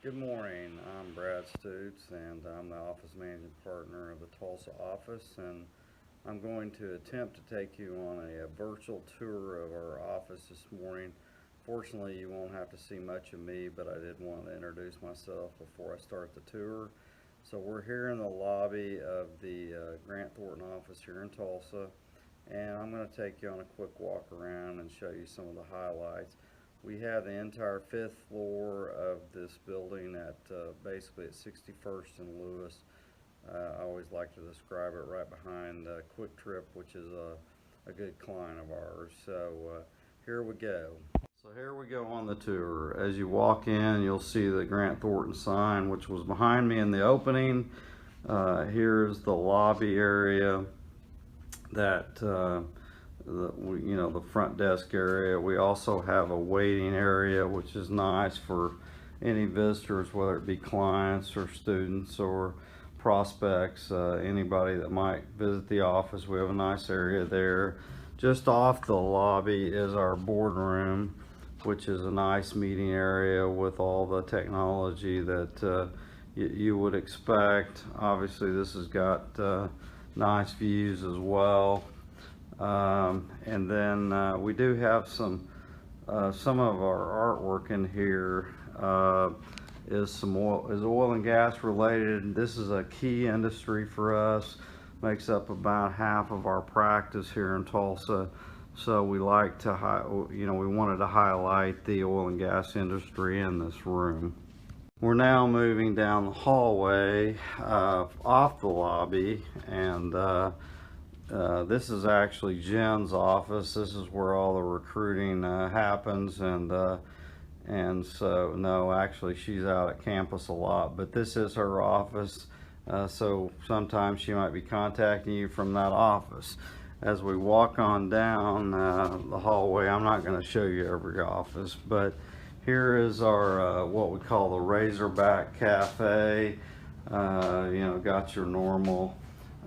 Good morning. I'm Brad Stutes, and I'm the office managing partner of the Tulsa office, and I'm going to attempt to take you on a virtual tour of our office this morning. Fortunately, you won't have to see much of me, but I did want to introduce myself before I start the tour. So we're here in the lobby of the Grant Thornton office here in Tulsa, and I'm going to take you on a quick walk around and show you some of the highlights. We have the entire fifth floor of this building at basically at 61st and Lewis. I always like to describe it right behind Quick Trip, which is a good client of ours. So here we go. So here we go on the tour. As you walk in, you'll see the Grant Thornton sign, which was behind me in the opening. Here's the lobby area that the front desk area. We also have a waiting area, which is nice for any visitors, whether it be clients or students or prospects, anybody that might visit the office. We have a nice area there. Just off the lobby is our boardroom, which is a nice meeting area with all the technology that you would expect. Obviously, this has got nice views as well. And then we do have some of our artwork in here is oil and gas related. This is a key industry for us, makes up about half of our practice here in Tulsa. So we like to, we wanted to highlight the oil and gas industry in this room. We're now moving down the hallway off the lobby, and this is actually Jen's office. This is where all the recruiting happens, and so no, actually she's out at campus a lot, but this is her office. So sometimes she might be contacting you from that office. As we walk on down the hallway, I'm not going to show you every office, but here is our what we call the Razorback Cafe. Got your normal.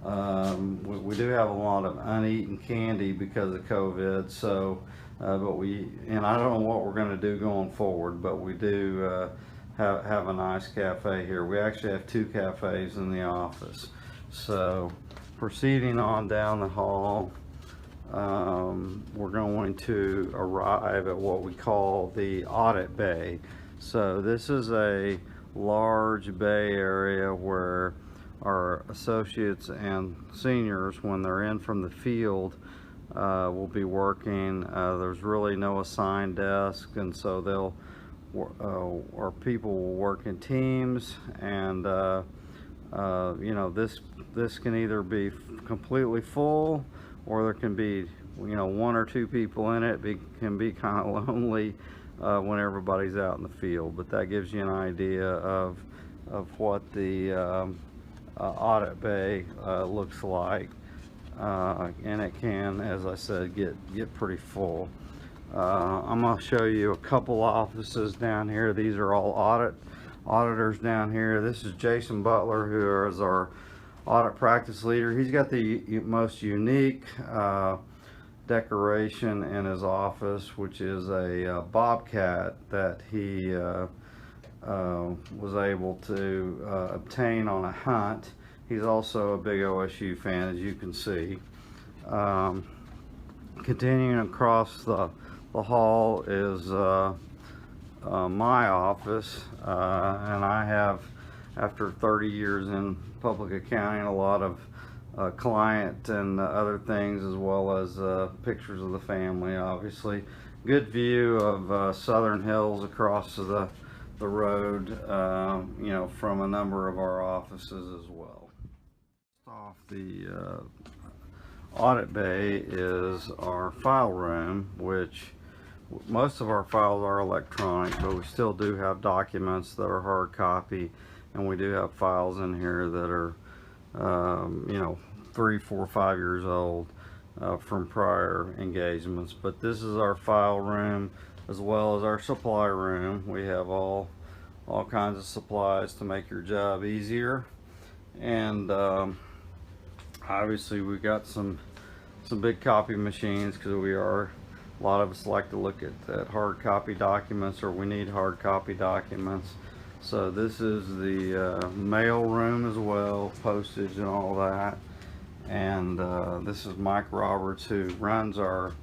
We do have a lot of uneaten candy because of COVID, so and I don't know what we're going to do going forward, but we do have a nice cafe here. We actually have two cafes in the office. So proceeding on down the hall, we're going to arrive at what we call the Audit Bay. So this is a large bay area where our associates and seniors, when they're in from the field, will be working. There's really no assigned desk, and so our people will work in teams, and this can either be completely full, or there can be one or two people in it. It can be kind of lonely when everybody's out in the field, but that gives you an idea of what the Audit Bay looks like, and it can, as I said, get pretty full. I'm going to show you a couple offices down here. These are all auditors down here. This is Jason Butler, who is our audit practice leader. He's got the most unique decoration in his office, which is a bobcat that he was able to obtain on a hunt. He's also a big OSU fan, as you can see. Continuing across the hall is my office, and I have, after 30 years in public accounting, a lot of client and other things, as well as pictures of the family, obviously. Good view of Southern Hills across the road, from a number of our offices as well. Off the Audit Bay is our file room, which most of our files are electronic, but we still do have documents that are hard copy, and we do have files in here that are 3, 4, 5 years old from prior engagements. But this is our file room, as well as our supply room. We have all kinds of supplies to make your job easier, and obviously we've got some big copy machines, because a lot of us like to look at hard copy documents, or we need hard copy documents. So this is the mail room as well, postage and all that. And this is Mike Roberts, who runs our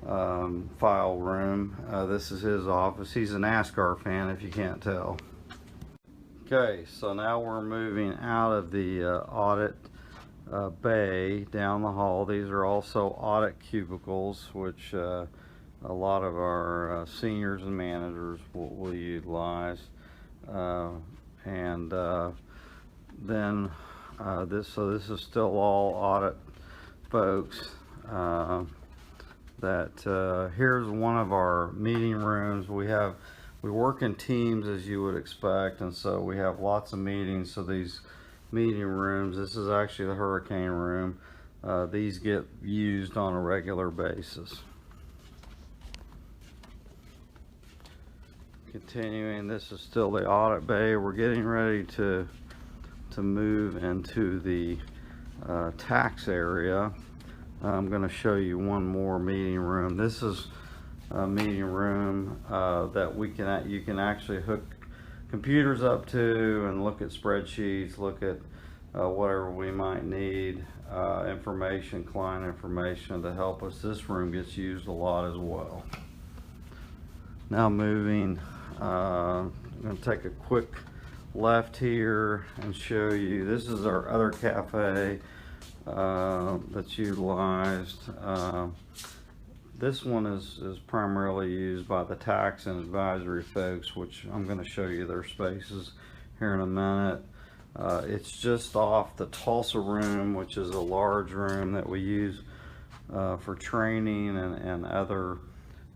file room. This is his office. He's a NASCAR fan, if you can't tell. Okay, so now we're moving out of the Audit Bay down the hall. These are also audit cubicles, which a lot of our seniors and managers will utilize. Then this is still all audit folks. Here's one of our meeting rooms. We work in teams, as you would expect, and so we have lots of meetings. So these meeting rooms, this is actually the hurricane room. These get used on a regular basis. Continuing, this is still the Audit Bay. We're getting ready to move into the tax area. I'm going to show you one more meeting room. This is a meeting room that you can actually hook computers up to and look at spreadsheets, look at whatever we might need, information, client information to help us. This room gets used a lot as well. Now moving, I'm going to take a quick left here and show you. This is our other cafe that's utilized. This one is primarily used by the tax and advisory folks, which I'm going to show you their spaces here in a minute. It's just off the Tulsa room, which is a large room that we use for training and other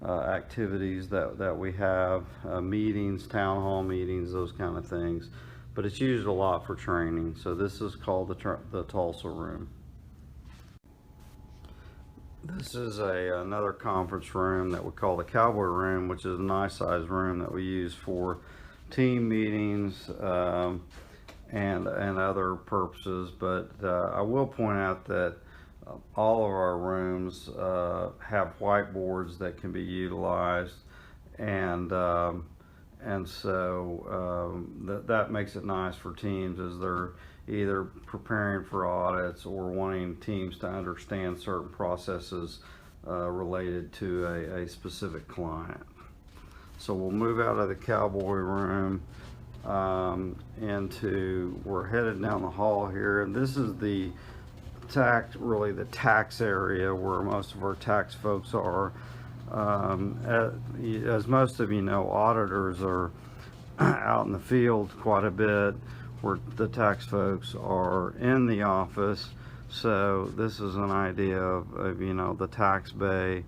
activities that we have, meetings, town hall meetings, those kind of things. But it's used a lot for training. So this is called the Tulsa room. This is another conference room that we call the Cowboy Room, which is a nice sized room that we use for team meetings and other purposes. But I will point out that all of our rooms have whiteboards that can be utilized, and so that makes it nice for teams as they're either preparing for audits or wanting teams to understand certain processes related to a specific client. So we'll move out of the Cowboy Room we're headed down the hall here, and this is the tax area where most of our tax folks are. As most of you know, auditors are out in the field quite a bit, where the tax folks are in the office. So this is an idea of the tax bay,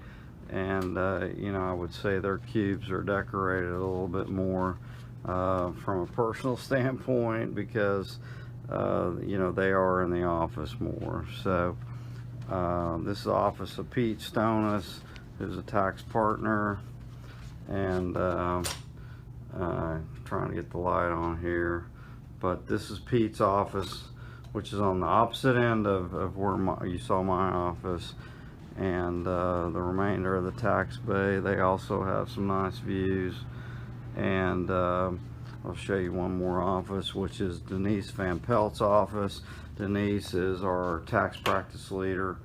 and I would say their cubes are decorated a little bit more from a personal standpoint, because they are in the office more. So this is the office of Pete Stonis, who's a tax partner, and trying to get the light on here. But this is Pete's office, which is on the opposite end of where you saw my office. And the remainder of the tax bay, they also have some nice views. And I'll show you one more office, which is Denise Van Pelt's office. Denise is our tax practice leader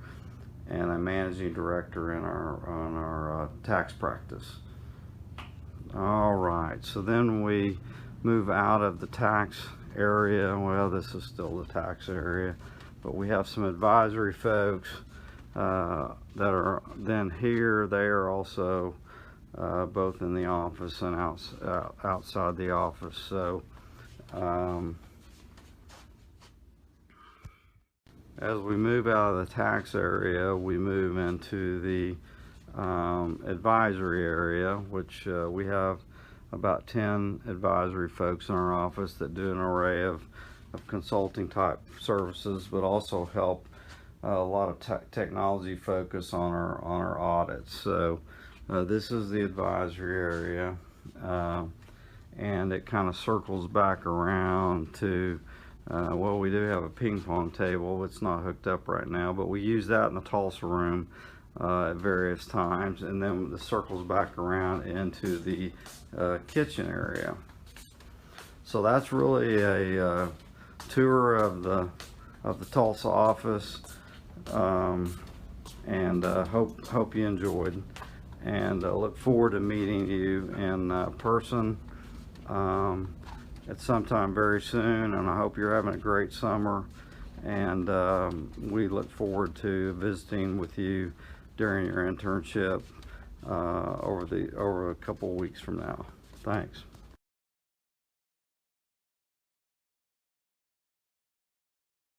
and a managing director on our tax practice. All right, so then we move out of the tax area. Well, this is still the tax area, but we have some advisory folks that are then here. They are also both in the office and outside the office. So as we move out of the tax area, we move into the advisory area, which we have about 10 advisory folks in our office that do an array of consulting type services, but also help a lot of technology focus on our audits. So this is the advisory area, and it kind of circles back around to well, we do have a ping pong table. It's not hooked up right now, but we use that in the Tulsa room at various times, and then the circles back around into the kitchen area. So So that's really a tour of the Tulsa office, and hope you enjoyed, and look forward to meeting you in person at some time very soon. And I hope you're having a great summer, and we look forward to visiting with you during your internship over a couple of weeks from now. Thanks.